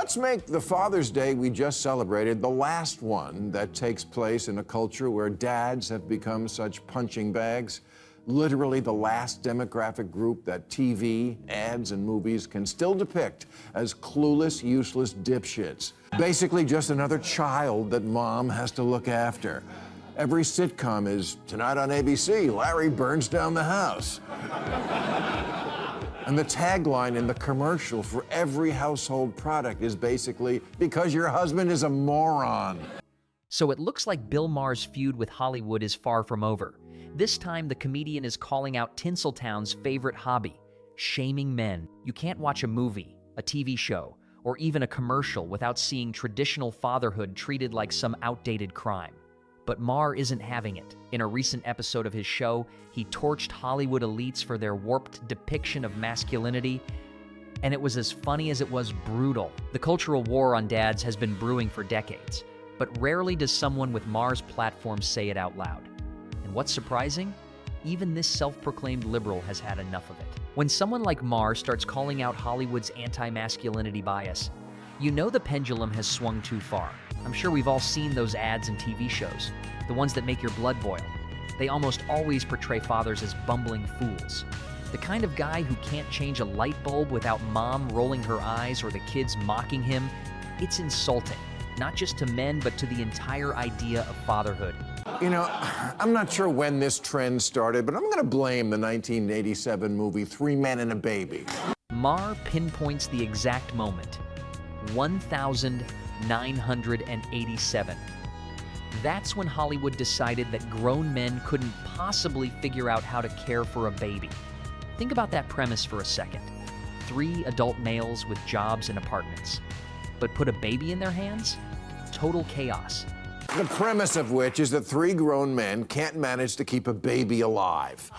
Let's make the Father's Day we just celebrated the last one that takes place in a culture where dads have become such punching bags. Literally the last demographic group that TV, ads, and movies can still depict as clueless, useless dipshits. Basically just another child that mom has to look after. Every sitcom is, tonight on ABC, Larry burns down the house. And the tagline in the commercial for every household product is basically, because your husband is a moron. So it looks like Bill Maher's feud with Hollywood is far from over. This time, the comedian is calling out Tinseltown's favorite hobby, shaming men. You can't watch a movie, a TV show, or even a commercial without seeing traditional fatherhood treated like some outdated crime. But Maher isn't having it. In a recent episode of his show, he torched Hollywood elites for their warped depiction of masculinity, and it was as funny as it was brutal. The cultural war on dads has been brewing for decades, but rarely does someone with Maher's platform say it out loud. And what's surprising? Even this self-proclaimed liberal has had enough of it. When someone like Maher starts calling out Hollywood's anti-masculinity bias, you know the pendulum has swung too far. I'm sure we've all seen those ads and TV shows, the ones that make your blood boil. They almost always portray fathers as bumbling fools. The kind of guy who can't change a light bulb without mom rolling her eyes or the kids mocking him. It's insulting, not just to men, but to the entire idea of fatherhood. You know, I'm not sure when this trend started, but I'm gonna blame the 1987 movie 3 Men and a Baby. Maher pinpoints the exact moment. 1987. That's when Hollywood decided that grown men couldn't possibly figure out how to care for a baby. Think about that premise for a second. 3 adult males with jobs and apartments. But put a baby in their hands? Total chaos. The premise of which is that 3 grown men can't manage to keep a baby alive.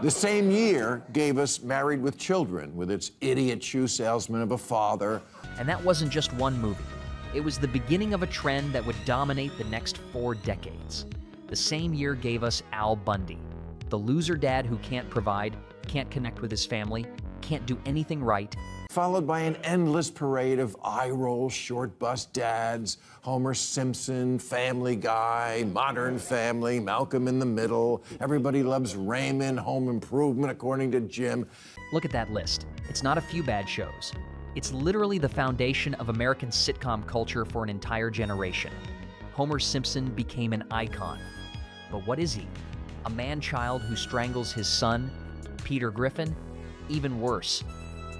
The same year gave us Married with Children, with its idiot shoe salesman of a father. And that wasn't just one movie. It was the beginning of a trend that would dominate the next 4 decades. The same year gave us Al Bundy, the loser dad who can't provide, can't connect with his family, can't do anything right. Followed by an endless parade of eye-roll, short-bus dads, Homer Simpson, Family Guy, Modern Family, Malcolm in the Middle, Everybody Loves Raymond, Home Improvement, according to Jim. Look at that list. It's not a few bad shows. It's literally the foundation of American sitcom culture for an entire generation. Homer Simpson became an icon. But what is he? A man-child who strangles his son? Peter Griffin? Even worse.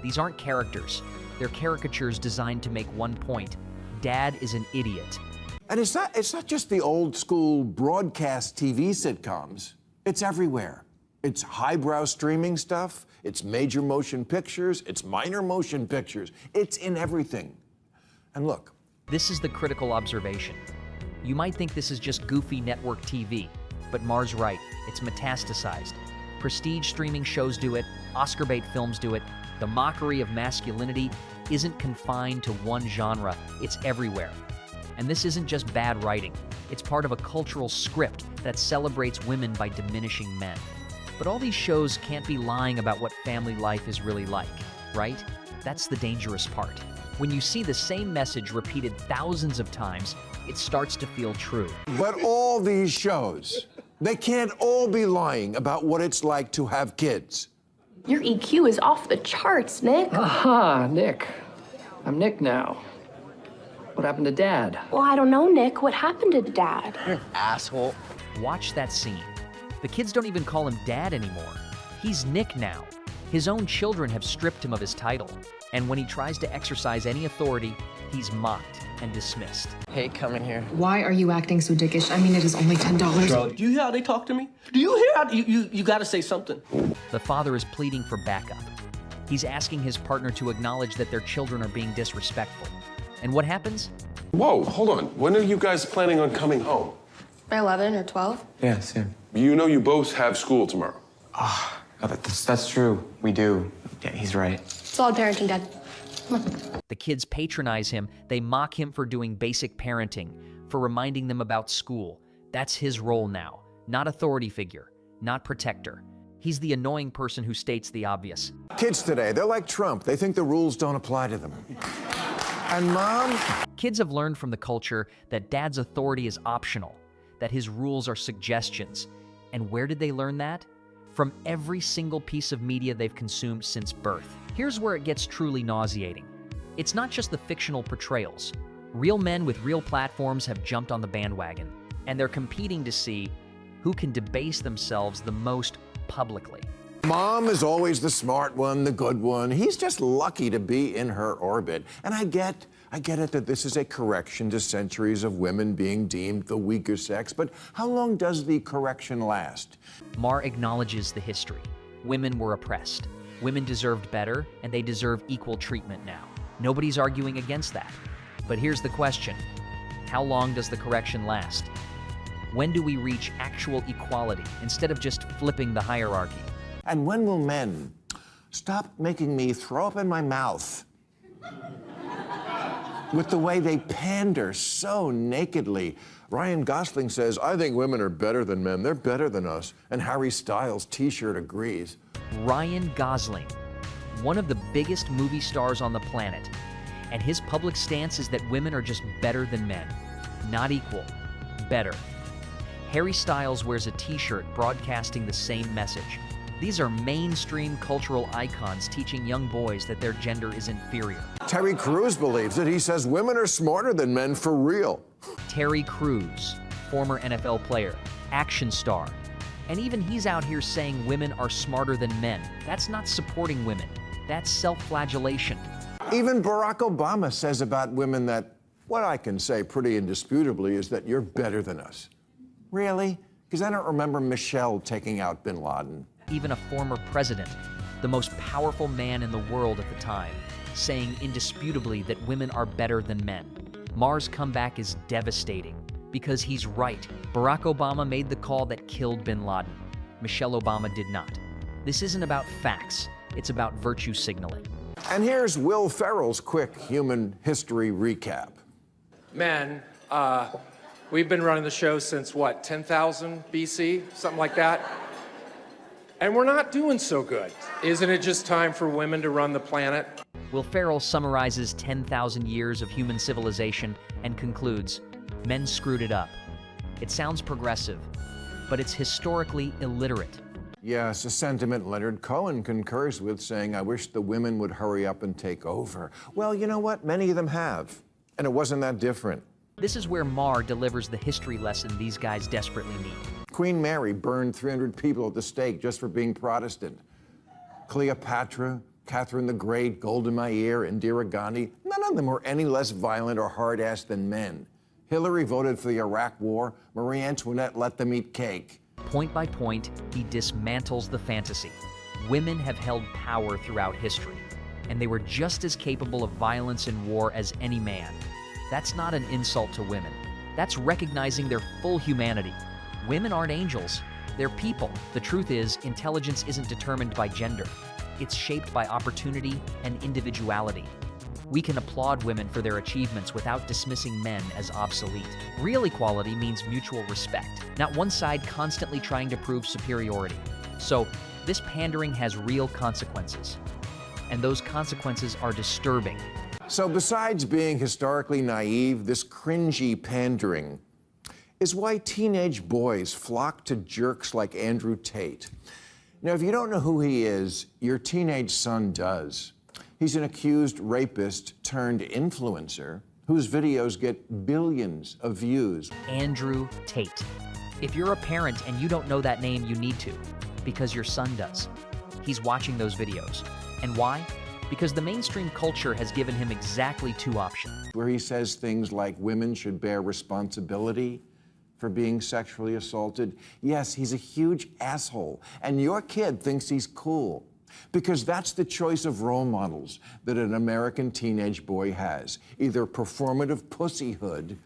These aren't characters. They're caricatures designed to make one point. Dad is an idiot. And it's not just the old-school broadcast TV sitcoms. It's everywhere. It's highbrow streaming stuff. It's major motion pictures. It's minor motion pictures. It's in everything. And look. This is the critical observation. You might think this is just goofy network TV, but Maher's right. It's metastasized. Prestige streaming shows do it. Oscar bait films do it. The mockery of masculinity isn't confined to one genre. It's everywhere. And this isn't just bad writing. It's part of a cultural script that celebrates women by diminishing men. But all these shows can't be lying about what family life is really like, right? That's the dangerous part. When you see the same message repeated thousands of times, it starts to feel true. But all these shows, they can't all be lying about what it's like to have kids. Your EQ is off the charts, Nick. Aha, Nick. I'm Nick now. What happened to Dad? Well, I don't know, Nick. What happened to Dad? You're an asshole. Watch that scene. The kids don't even call him Dad anymore. He's Nick now. His own children have stripped him of his title. And when he tries to exercise any authority, he's mocked and dismissed. Hey, come in here. Why are you acting so dickish? I mean, it is only $10. Bro, do you hear how they talk to me? Do you hear how you gotta say something? The father is pleading for backup. He's asking his partner to acknowledge that their children are being disrespectful. And what happens? Whoa, hold on. When are you guys planning on coming home? By 11 or 12? Yeah, same. You know you both have school tomorrow. That's true. We do. Yeah, he's right. Solid parenting, Dad. Come on. The kids patronize him. They mock him for doing basic parenting, for reminding them about school. That's his role now. Not authority figure, not protector. He's the annoying person who states the obvious. Kids today, they're like Trump. They think the rules don't apply to them. And Mom? Kids have learned from the culture that dad's authority is optional, that his rules are suggestions. And where did they learn that? From every single piece of media they've consumed since birth. Here's where it gets truly nauseating. It's not just the fictional portrayals. Real men with real platforms have jumped on the bandwagon, and they're competing to see who can debase themselves the most publicly. Mom is always the smart one, the good one. He's just lucky to be in her orbit. And I get it that this is a correction to centuries of women being deemed the weaker sex, but how long does the correction last? Maher acknowledges the history. Women were oppressed. Women deserved better, and they deserve equal treatment now. Nobody's arguing against that. But here's the question. How long does the correction last? When do we reach actual equality instead of just flipping the hierarchy? And when will men stop making me throw up in my mouth with the way they pander so nakedly? Ryan Gosling says, I think women are better than men. They're better than us. And Harry Styles' t-shirt agrees. Ryan Gosling, one of the biggest movie stars on the planet. And his public stance is that women are just better than men. Not equal, better. Harry Styles wears a t-shirt broadcasting the same message. These are mainstream cultural icons teaching young boys that their gender is inferior. Terry Crews believes it. He says women are smarter than men for real. Terry Crews, former NFL player, action star. And even he's out here saying women are smarter than men. That's not supporting women. That's self-flagellation. Even Barack Obama says about women that what I can say pretty indisputably is that you're better than us. Really? Because I don't remember Michelle taking out bin Laden. Even a former president, the most powerful man in the world at the time, saying indisputably that women are better than men. Maher's comeback is devastating because he's right. Barack Obama made the call that killed bin Laden. Michelle Obama did not. This isn't about facts, it's about virtue signaling. And here's Will Ferrell's quick human history recap. Men, we've been running the show since what, 10,000 BC, something like that? And we're not doing so good. Isn't it just time for women to run the planet? Will Ferrell summarizes 10,000 years of human civilization and concludes, men screwed it up. It sounds progressive, but it's historically illiterate. Yes, a sentiment Leonard Cohen concurs with, saying, I wish the women would hurry up and take over. Well, you know what? Many of them have, and it wasn't that different. This is where Maher delivers the history lesson these guys desperately need. Queen Mary burned 300 people at the stake just for being Protestant. Cleopatra, Catherine the Great, Golda Meir, Indira Gandhi, none of them were any less violent or hard-assed than men. Hillary voted for the Iraq War. Marie Antoinette let them eat cake. Point by point, he dismantles the fantasy. Women have held power throughout history, and they were just as capable of violence and war as any man. That's not an insult to women. That's recognizing their full humanity. Women aren't angels, they're people. The truth is, intelligence isn't determined by gender. It's shaped by opportunity and individuality. We can applaud women for their achievements without dismissing men as obsolete. Real equality means mutual respect, not one side constantly trying to prove superiority. So, this pandering has real consequences. And those consequences are disturbing. So besides being historically naive, this cringy pandering is why teenage boys flock to jerks like Andrew Tate. Now, if you don't know who he is, your teenage son does. He's an accused rapist turned influencer whose videos get billions of views. Andrew Tate. If you're a parent and you don't know that name, you need to, because your son does. He's watching those videos. And why? Because the mainstream culture has given him exactly two options. Where he says things like women should bear responsibility for being sexually assaulted. Yes, he's a huge asshole, and your kid thinks he's cool. Because that's the choice of role models that an American teenage boy has. Either performative pussyhood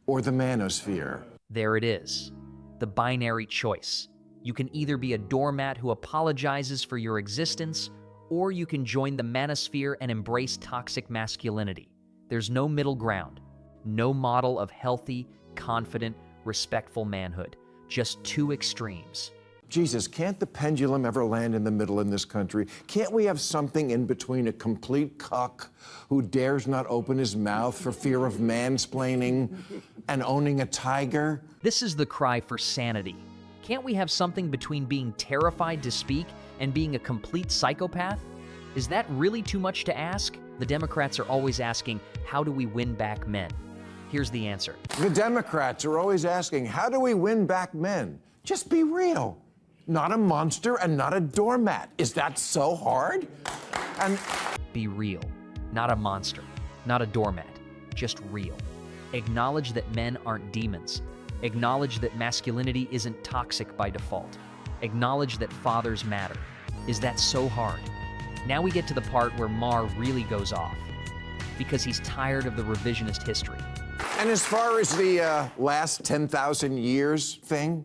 or the manosphere. There it is. The binary choice. You can either be a doormat who apologizes for your existence, or you can join the manosphere and embrace toxic masculinity. There's no middle ground. No model of healthy, confident, respectful manhood. Just two extremes. Jesus, can't the pendulum ever land in the middle in this country? Can't we have something in between a complete cuck who dares not open his mouth for fear of mansplaining and owning a tiger? This is the cry for sanity. Can't we have something between being terrified to speak and being a complete psychopath? Is that really too much to ask? The Democrats are always asking, how do we win back men? Here's the answer. The Democrats are always asking, how do we win back men? Just be real. Not a monster and not a doormat. Is that so hard? And be real. Not a monster, not a doormat, just real. Acknowledge that men aren't demons. Acknowledge that masculinity isn't toxic by default. Acknowledge that fathers matter. Is that so hard? Now we get to the part where Maher really goes off, because he's tired of the revisionist history. And as far as the last 10,000 years thing,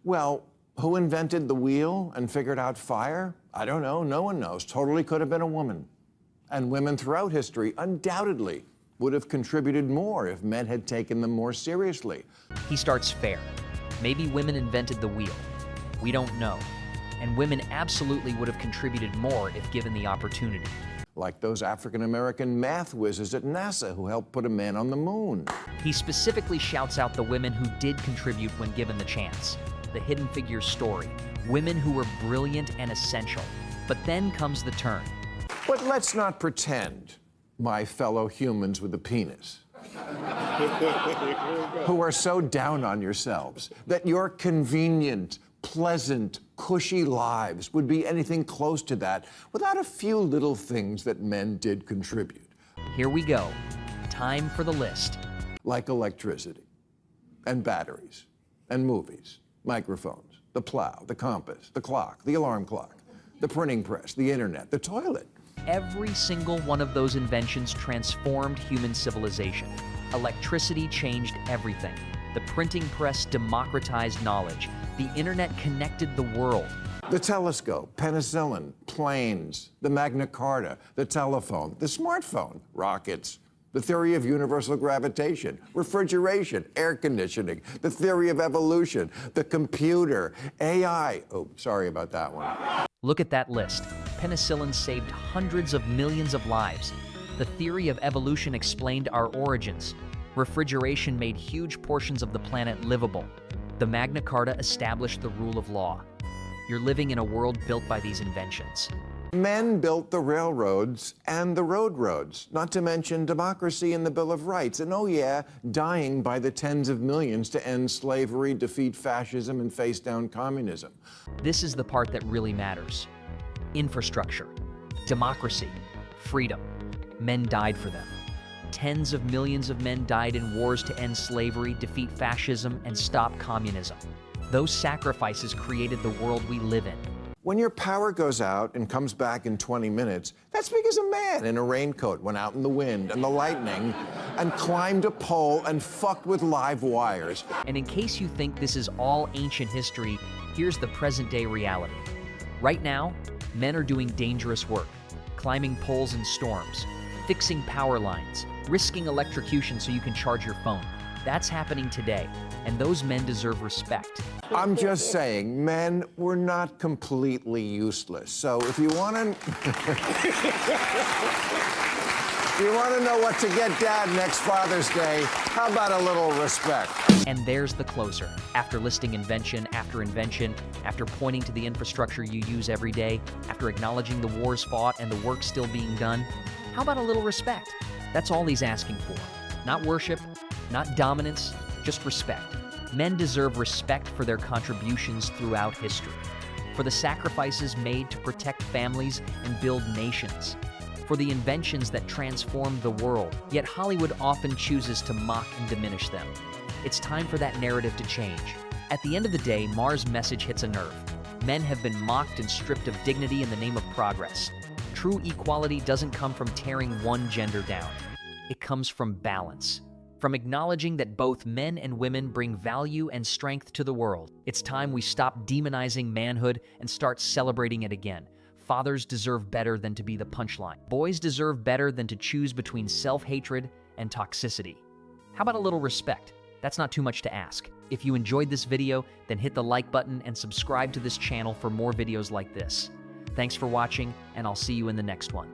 well, who invented the wheel and figured out fire? I don't know. No one knows. Totally could have been a woman. And women throughout history undoubtedly would have contributed more if men had taken them more seriously. He starts fair. Maybe women invented the wheel. We don't know. And women absolutely would have contributed more if given the opportunity. Like those African-American math whizzes at NASA who helped put a man on the moon. He specifically shouts out the women who did contribute when given the chance. The Hidden Figures story. Women who were brilliant and essential. But then comes the turn. But let's not pretend, my fellow humans with a penis, who are so down on yourselves that your convenient, pleasant, cushy lives would be anything close to that without a few little things that men did contribute. Here we go. Time for the list. Like electricity, and batteries, and movies, microphones, the plow, the compass, the clock, the alarm clock, the printing press, the internet, the toilet. Every single one of those inventions transformed human civilization. Electricity changed everything. The printing press democratized knowledge. The internet connected the world. The telescope, penicillin, planes, the Magna Carta, the telephone, the smartphone, rockets, the theory of universal gravitation, refrigeration, air conditioning, the theory of evolution, the computer, AI. Oh, sorry about that one. Look at that list. Penicillin saved hundreds of millions of lives. The theory of evolution explained our origins. Refrigeration made huge portions of the planet livable. The Magna Carta established the rule of law. You're living in a world built by these inventions. Men built the railroads and the roads, not to mention democracy and the Bill of Rights, and oh yeah, dying by the tens of millions to end slavery, defeat fascism, and face down communism. This is the part that really matters. Infrastructure, democracy, freedom. Men died for them. Tens of millions of men died in wars to end slavery, defeat fascism, and stop communism. Those sacrifices created the world we live in. When your power goes out and comes back in 20 minutes, that's because a man in a raincoat went out in the wind and the lightning and climbed a pole and fucked with live wires. And in case you think this is all ancient history, here's the present-day reality. Right now, men are doing dangerous work, climbing poles in storms, fixing power lines, risking electrocution so you can charge your phone. That's happening today, and those men deserve respect. I'm just saying, men were not completely useless. So if you want to... if you want to know what to get Dad next Father's Day, how about a little respect? And there's the closer. After listing invention, after pointing to the infrastructure you use every day, after acknowledging the wars fought and the work still being done, how about a little respect? That's all he's asking for. Not worship, not dominance, just respect. Men deserve respect for their contributions throughout history, for the sacrifices made to protect families and build nations, for the inventions that transformed the world, yet Hollywood often chooses to mock and diminish them. It's time for that narrative to change. At the end of the day, Maher's message hits a nerve. Men have been mocked and stripped of dignity in the name of progress. True equality doesn't come from tearing one gender down. It comes from balance. From acknowledging that both men and women bring value and strength to the world. It's time we stop demonizing manhood and start celebrating it again. Fathers deserve better than to be the punchline. Boys deserve better than to choose between self-hatred and toxicity. How about a little respect? That's not too much to ask. If you enjoyed this video, then hit the like button and subscribe to this channel for more videos like this. Thanks for watching, and I'll see you in the next one.